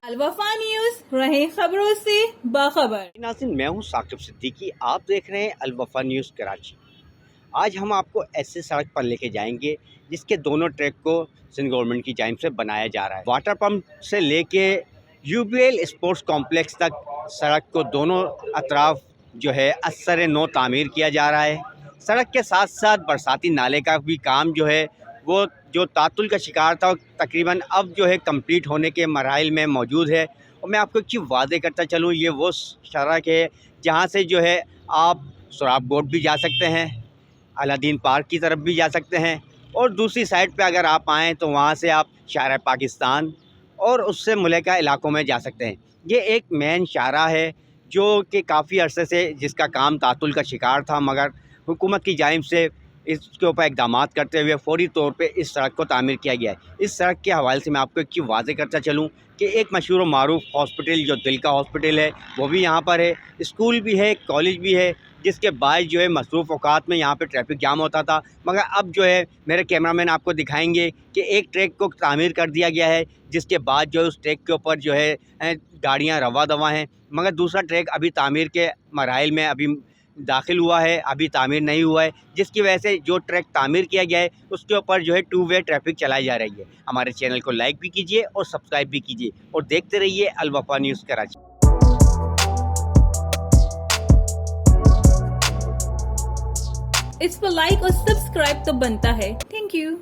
अलवफा news, रहे खबरों से बाखबर। नाज़रीन, मैं हूं साकिब सिद्दीकी। आप देख रहे हैं अलवफा न्यूज़ कराची। आज हम आपको ऐसे सड़क पर लेके जाएंगे जिसके दोनों ट्रैक को सिंध गवर्नमेंट की जानिब से बनाया जा रहा है। वाटर पंप से लेके यूबीएल स्पोर्ट्स कॉम्प्लेक्स तक सड़क को दोनों अतराफ जो है असर नौ तामीर किया जा रहा है। सड़क के साथ साथ बरसाती नाले का भी काम जो है वो जो तातुल का शिकार था तकरीबन अब जो है कंप्लीट होने के मराहिल में मौजूद है। और मैं आपको एक चीज़ वादे करता चलूँ, ये वो सड़क है जहाँ से जो है आप सुराब गोट भी जा सकते हैं, अलादीन पार्क की तरफ भी जा सकते हैं, और दूसरी साइड पे अगर आप आएँ तो वहाँ से आप शारा पाकिस्तान और उससे मुल्का इलाकों में जा सकते हैं। ये एक मेन शारा है जो कि काफ़ी अरसे से जिसका काम तातुल का शिकार था, मगर हुकूमत की जानिब से इसके ऊपर इक़दामात करते हुए फौरी तौर पे इस सड़क को तामीर किया गया है। इस सड़क के हवाले से मैं आपको एक चीज़ वाज़ेह करता चलूँ कि एक मशहूर और मारूफ हॉस्पिटल जो दिल का हॉस्पिटल है वो भी यहाँ पर है, स्कूल भी है, कॉलेज भी है, जिसके बाद जो है मसरूफ़ औक़ात में यहाँ पे ट्रैफिक जाम होता था। मगर अब जो है मेरे कैमरामैन आपको दिखाएंगे कि एक ट्रैक को तामीर कर दिया गया है, जिसके बाद जो है उस ट्रैक के ऊपर जो है गाड़ियाँ रवा दवा हैं। मगर दूसरा ट्रैक अभी तामीर के मराहिल में अभी दाखिल हुआ है, अभी तामीर नहीं हुआ है, जिसकी वजह से जो ट्रैक तामीर किया गया है उसके ऊपर जो है टू वे ट्रैफिक चलाई जा रही है। हमारे चैनल को लाइक भी कीजिए और सब्सक्राइब भी कीजिए और देखते रहिए अलवफा न्यूज़ कराची। इस पर लाइक और सब्सक्राइब तो बनता है। Thank you.